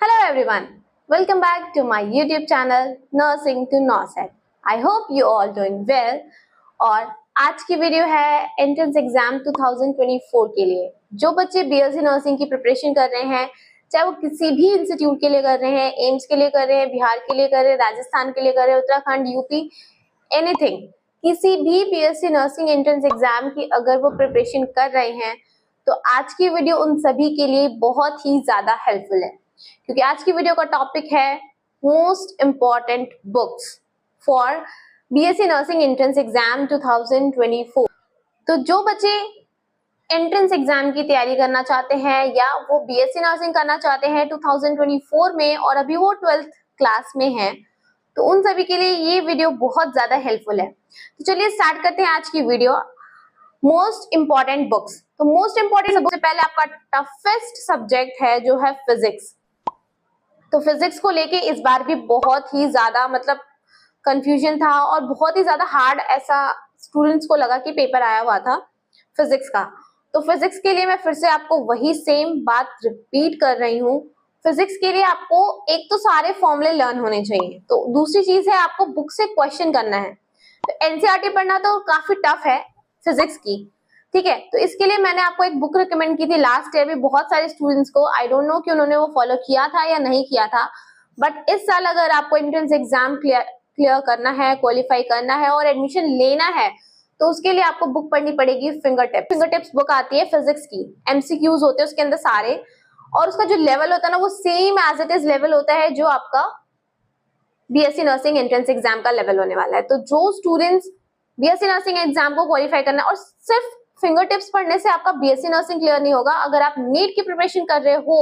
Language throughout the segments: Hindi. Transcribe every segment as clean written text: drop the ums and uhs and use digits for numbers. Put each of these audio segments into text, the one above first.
Hello everyone, welcome back to my YouTube channel Nursing to NOSET. I hope you all doing well. और आज की वीडियो है एंट्रेंस एग्जाम 2024 के लिए। जो बच्चे बीएससी नर्सिंग की प्रिपरेशन कर रहे हैं, चाहे वो किसी भी इंस्टीट्यूट के लिए कर रहे हैं, एम्स के लिए कर रहे हैं, बिहार के लिए कर रहे हैं, राजस्थान के लिए कर रहे हैं, उत्तराखंड, यूपी, एनीथिंग, किसी भी बीएससी नर्सिंग एंट्रेंस एग्जाम की अगर वो प्रिपरेशन कर रहे हैं तो आज की वीडियो उन सभी के लिए बहुत ही ज्यादा हेल्पफुल है, क्योंकि आज की वीडियो का टॉपिक है most important books for BSc nursing entrance exam 2024। तो जो बच्चे एंट्रेंस एग्जाम की तैयारी करना चाहते हैं या वो बीएससी नर्सिंग करना चाहते हैं 2024 में और अभी वो 12th क्लास में है, तो उन सभी के लिए ये वीडियो बहुत ज्यादा हेल्पफुल है। तो चलिए स्टार्ट करते हैं आज की वीडियो। Most important books. तो मोस्ट इंपॉर्टेंट सबसे पहले आपका टफेस्ट सब्जेक्ट है जो है फिजिक्स। तो फिजिक्स को लेके इस बार भी बहुत ही ज्यादा कंफ्यूजन था और बहुत ही ज्यादा हार्ड ऐसा स्टूडेंट्स को लगा कि पेपर आया हुआ था फिजिक्स का। तो फिजिक्स के लिए मैं फिर से आपको वही सेम बात रिपीट कर रही हूँ। फिजिक्स के लिए आपको एक तो सारे फॉर्मूले लर्न होने चाहिए, तो दूसरी चीज है आपको बुक से क्वेश्चन करना है। तो एनसीईआरटी पढ़ना तो काफी टफ है फिजिक्स की, ठीक है। तो इसके लिए मैंने आपको एक बुक रिकमेंड की थी लास्ट ईयर भी बहुत सारे स्टूडेंट्स को। आई डोंट नो कि उन्होंने वो फॉलो किया था या नहीं किया था, बट इस साल अगर आपको एंट्रेंस एग्जाम क्लियर करना है, क्वालिफाई करना है और एडमिशन लेना है, तो उसके लिए आपको बुक पढ़नी पड़ेगी फिंगर टिप्स बुक आती है फिजिक्स की। एमसीक्यूज होते हैं उसके अंदर सारे, और उसका जो लेवल होता है ना वो same as it is level होता है जो आपका बीएससी नर्सिंग एंट्रेंस एग्जाम का लेवल होने वाला है। तो जो स्टूडेंट्स बीएससी नर्सिंग एग्जाम को क्वालिफाई करना है, और सिर्फ फिंगर टिप्स पढ़ने से आपका बीएससी नर्सिंग क्लियर नहीं होगा। अगर आप नीट की प्रिपरेशन कर रहे हो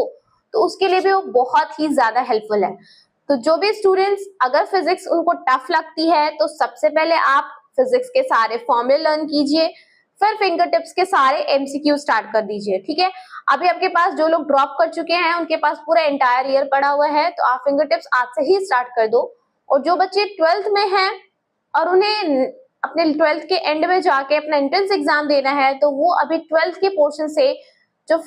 तो उसके लिए भी वो बहुत ही ज्यादा हेल्पफुल है। तो जो भी स्टूडेंट्स अगर फिजिक्स उनको टफ लगती है तो सबसे पहले आप फिजिक्स के सारे फॉर्मूले लर्न कीजिए, फिर फिंगर टिप्स के सारे एमसीक्यू स्टार्ट कर दीजिए, ठीक है। अभी आपके पास जो लोग ड्रॉप कर चुके हैं उनके पास पूरा एंटायर ईयर पड़ा हुआ है, तो आप फिंगर टिप्स आज से ही स्टार्ट कर दो। और जो बच्चे 12th में हैं और उन्हें अपने 12th के एंड में जाके अपना एंट्रेंस एग्जाम देना है, तो वो अभी 12th के पोर्शन से जो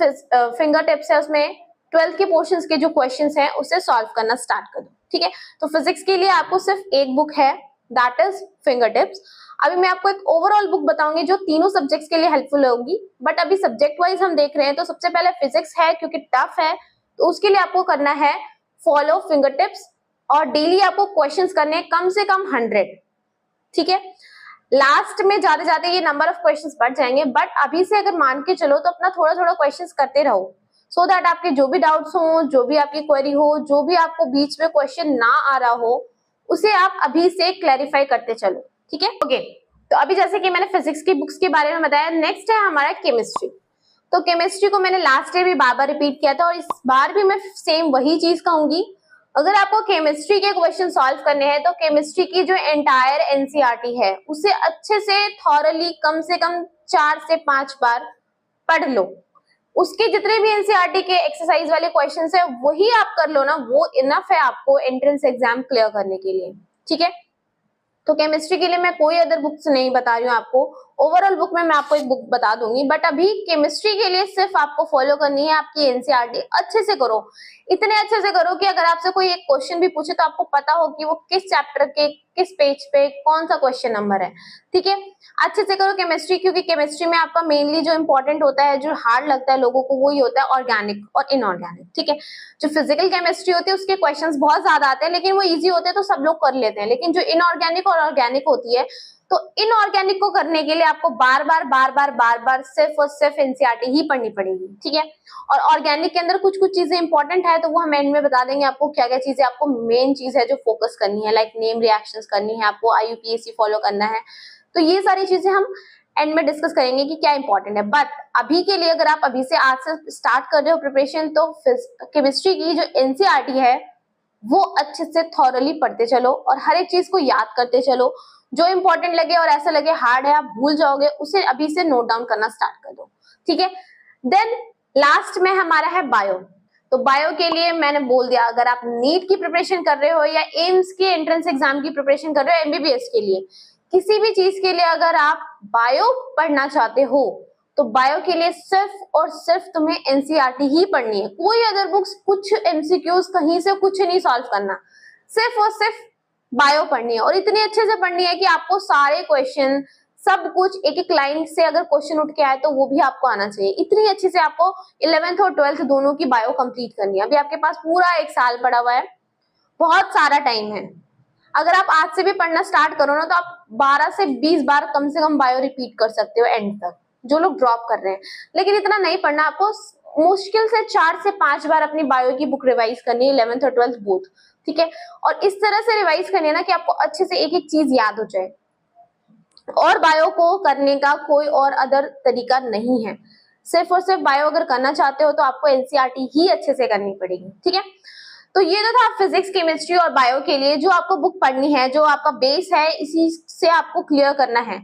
फिंगर टिप्स है उसमें 12th के पोर्शंस के जो क्वेश्चंस हैं उसे सॉल्व करना स्टार्ट कर दो, ठीक है। तो फिजिक्स के लिए आपको सिर्फ एक बुक है, दैट इज फिंगर टिप्स। अभी मैं आपको एक ओवरऑल बुक बताऊंगी जो तीनों सब्जेक्ट्स के लिए हेल्पफुल होगी, बट अभी सब्जेक्ट वाइज हम देख रहे हैं। तो सबसे पहले फिजिक्स है, क्योंकि टफ है, तो उसके लिए आपको करना है फॉलो फिंगर टिप्स, और डेली आपको क्वेश्चंस करने हैं कम से कम 100, ठीक है। लास्ट में जाते जाते ये नंबर ऑफ क्वेश्चंस बढ़ जाएंगे, बट अभी से अगर मान के चलो तो अपना थोड़ा थोड़ा क्वेश्चंस करते रहो, सो दैट आपके जो भी डाउट्स हो, जो भी आपकी क्वेरी हो, जो भी आपको बीच में क्वेश्चन ना आ रहा हो, उसे आप अभी से क्लैरिफाई करते चलो, ठीक है। ओके, तो अभी जैसे कि मैंने फिजिक्स की बुक्स के बारे में बताया, नेक्स्ट है हमारा केमिस्ट्री। तो केमिस्ट्री को मैंने लास्ट ईयर भी बार बार रिपीट किया था और इस बार भी मैं सेम वही चीज कहूंगी। अगर आपको केमिस्ट्री के क्वेश्चन सॉल्व करने हैं तो केमिस्ट्री की जो एंटायर एनसीईआरटी है उसे अच्छे से थॉरली कम से कम 4 से 5 बार पढ़ लो। उसके जितने भी एनसीईआरटी के एक्सरसाइज वाले क्वेश्चंस है वही आप कर लो ना, वो इनफ है आपको एंट्रेंस एग्जाम क्लियर करने के लिए, ठीक है। तो केमिस्ट्री के लिए मैं कोई अदर बुक्स नहीं बता रही हूँ आपको, ओवरऑल बुक में मैं आपको एक बुक बता दूंगी, बट अभी केमिस्ट्री के लिए सिर्फ आपको फॉलो करनी है आपकी एनसीईआरटी। अच्छे से करो, इतने अच्छे से करो कि अगर आपसे कोई एक क्वेश्चन भी पूछे तो आपको पता हो कि वो किस चैप्टर के किस पेज पे कौन सा क्वेश्चन नंबर है, ठीक है। अच्छे से करो केमिस्ट्री, क्योंकि केमिस्ट्री में आपका मेनली जो इंपॉर्टेंट होता है, जो हार्ड लगता है लोगों को, वही होता है ऑर्गेनिक और इनऑर्गेनिक, ठीक है। जो फिजिकल केमिस्ट्री होती है उसके क्वेश्चंस बहुत ज्यादा आते हैं, लेकिन वो इजी होते हैं तो सब लोग कर लेते हैं। लेकिन जो इनऑर्गेनिक और ऑर्गेनिक होती है, तो इनऑर्गेनिक को करने के लिए आपको बार बार सिर्फ और सिर्फ एनसीईआरटी ही पढ़नी पड़ेगी, ठीक है। और ऑर्गेनिक के अंदर कुछ कुछ चीजें इंपॉर्टेंट है, तो वो हम एंड में बता देंगे आपको क्या क्या चीजें आपको मेन चीज है जो फोकस करनी है, लाइक नेम रिएक्शंस करनी है आपको, आईयूपीएसी फॉलो करना है। तो ये सारी चीजें हम एंड में डिस्कस करेंगे कि क्या इंपॉर्टेंट है। बट अभी के लिए अगर आप अभी से आज से स्टार्ट कर रहे हो प्रिपरेशन, तो केमिस्ट्री की जो एनसीईआरटी है वो अच्छे से थॉरली पढ़ते चलो और हर एक चीज को याद करते चलो। जो इंपॉर्टेंट लगे और ऐसा लगे हार्ड है आप भूल जाओगे, उसे अभी से नोट डाउन करना स्टार्ट कर दो, ठीक है। देन लास्ट में हमारा है बायो। तो बायो के लिए मैंने बोल दिया, अगर आप नीट की प्रिपरेशन कर रहे हो या एम्स के एंट्रेंस एग्जाम की प्रिपरेशन कर रहे हो, एमबीबीएस के लिए, किसी भी चीज के लिए अगर आप बायो पढ़ना चाहते हो तो बायो के लिए सिर्फ और सिर्फ तुम्हें एनसीईआरटी ही पढ़नी है, कोई अदर बुक्स, कुछ एमसीक्यूज कहीं से कुछ नहीं सॉल्व करना, सिर्फ और सिर्फ बायो पढ़नी है। और इतनी अच्छे से पढ़नी है कि आपको सारे क्वेश्चन, सब कुछ, एक एक लाइन से अगर क्वेश्चन उठ के आए तो वो भी आपको आना चाहिए। इतनी अच्छे से आपको 11th और 12th दोनों की बायो कंप्लीट करनी है। अभी आपके पास पूरा 1 साल पड़ा हुआ है, बहुत सारा टाइम है। अगर आप आज से भी पढ़ना स्टार्ट करो ना तो आप 12 से 20 बार कम से कम बायो रिपीट कर सकते हो एंड तक, जो लोग ड्रॉप कर रहे हैं। लेकिन इतना नहीं पढ़ना, आपको मुश्किल से 4 से 5 बार अपनी बायो की बुक रिवाइज करनी है, 11th और 12th बोथ, ठीक है। और इस तरह से रिवाइज करनी है ना कि आपको अच्छे से एक एक चीज याद हो जाए। और बायो को करने का कोई और अदर तरीका नहीं है, सिर्फ और सिर्फ बायो अगर करना चाहते हो तो आपको एनसीईआरटी ही अच्छे से करनी पड़ेगी, ठीक है। तो ये तो था फिजिक्स, केमिस्ट्री और बायो के लिए जो आपको बुक पढ़नी है, जो आपका बेस है, इसी से आपको क्लियर करना है।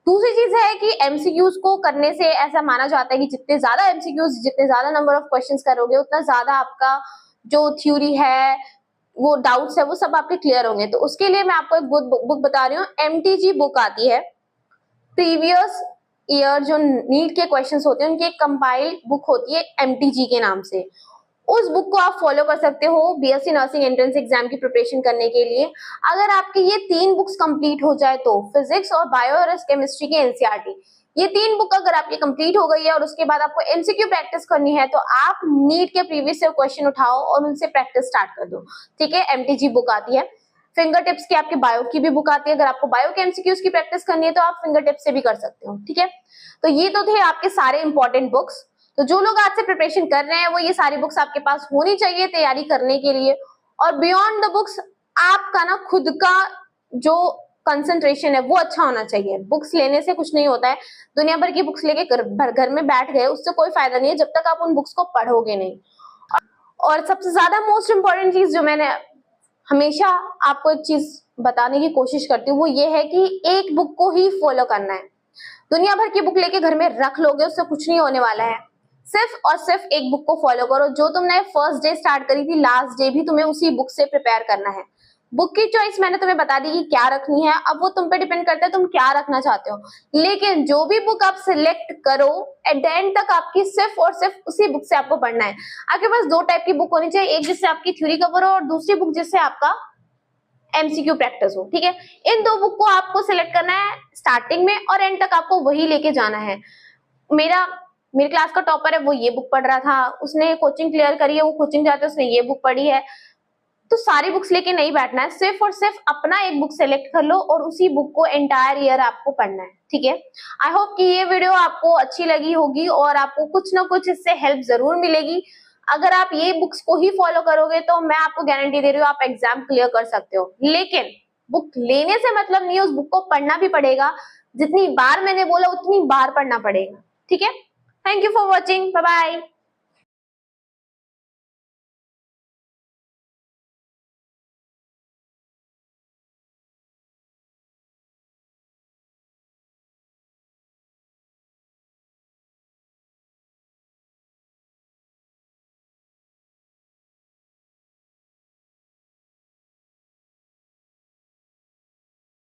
दूसरी चीज है कि एमसीक्यूज को करने से ऐसा माना जाता है कि जितने ज्यादा एमसीक्यूज, जितने ज्यादा नंबर ऑफ क्वेश्चंस करोगे, उतना ज्यादा आपका जो थ्योरी है, वो डाउट्स है, वो सब आपके क्लियर होंगे। तो उसके लिए मैं आपको एक बुक बता रही हूँ, एमटीजी बुक आती है, प्रीवियस ईयर जो नीट के क्वेश्चंस होते हैं उनकी एक कंपाइल्ड बुक होती है एमटीजी के नाम से। उस बुक को आप फॉलो कर सकते हो बीएससी नर्सिंग एंट्रेंस एग्जाम की प्रिपरेशन करने के लिए। अगर आपकी ये 3 बुक्स कंप्लीट हो जाए तो फिजिक्स और बायो और केमिस्ट्री की एनसीईआरटी, ये 3 बुक अगर आपकी कंप्लीट हो गई है और उसके बाद आपको एमसीक्यू प्रैक्टिस करनी है तो आप नीट के प्रीवियस ईयर क्वेश्चन उठाओ और उनसे प्रैक्टिस स्टार्ट कर दो, ठीक है। एमटीजी बुक आती है। फिंगर टिप्स की आपके बायो की भी बुक आती है, अगर आपको बायो के एमसीक्यूज की प्रैक्टिस करनी है तो आप फिंगर टिप्स से भी कर सकते हो, ठीक है। तो ये तो थे आपके सारे इंपॉर्टेंट बुक्स। तो जो लोग आज से प्रिपरेशन कर रहे हैं वो ये सारी बुक्स आपके पास होनी चाहिए तैयारी करने के लिए। और बियॉन्ड द बुक्स आपका ना खुद का जो कंसंट्रेशन है वो अच्छा होना चाहिए। बुक्स लेने से कुछ नहीं होता है, दुनिया भर की बुक्स लेके घर में बैठ गए उससे कोई फायदा नहीं है जब तक आप उन बुक्स को पढ़ोगे नहीं। और सबसे ज्यादा मोस्ट इंपॉर्टेंट चीज जो मैंने हमेशा आपको एक चीज बताने की कोशिश करती हूँ वो ये है कि एक बुक को ही फॉलो करना है। दुनिया भर की बुक लेके घर में रख लोगे उससे कुछ नहीं होने वाला है। सिर्फ और सिर्फ एक बुक को फॉलो करो, जो तुमने फर्स्ट डे स्टार्ट करी थी लास्ट डे भी तुम्हें उसी बुक से प्रिपेयर करना है। बुक की चॉइस मैंने तुम्हें बता दी कि क्या रखनी है, अब वो तुम पे डिपेंड करता है तुम क्या रखना चाहते हो। लेकिन जो भी बुक आप सिलेक्ट करो एट द एंड तक आपकी सिर्फ और सिर्फ उसी बुक से आपको पढ़ना है। आपके पास 2 टाइप की बुक होनी चाहिए, एक जिससे आपकी थ्योरी कवर हो और दूसरी बुक जिससे आपका एमसीक्यू प्रैक्टिस हो, ठीक है। इन 2 बुक को आपको सिलेक्ट करना है स्टार्टिंग में और एंड तक आपको वही लेके जाना है। मेरी क्लास का टॉपर है वो ये बुक पढ़ रहा था, उसने कोचिंग क्लियर करी है, वो कोचिंग जाते उसने ये बुक पढ़ी है। तो सारी बुक्स लेके नहीं बैठना है, सिर्फ और सिर्फ अपना एक बुक सेलेक्ट कर लो और उसी बुक को एंटायर ईयर आपको पढ़ना है, ठीक है। आई होप कि ये वीडियो आपको अच्छी लगी होगी और आपको कुछ ना कुछ इससे हेल्प जरूर मिलेगी। अगर आप ये बुक्स को ही फॉलो करोगे तो मैं आपको गारंटी दे रही हूँ आप एग्जाम क्लियर कर सकते हो। लेकिन बुक लेने से मतलब नहीं, उस बुक को पढ़ना भी पड़ेगा। जितनी बार मैंने बोला उतनी बार पढ़ना पड़ेगा, ठीक है। Thank you for watching, bye bye.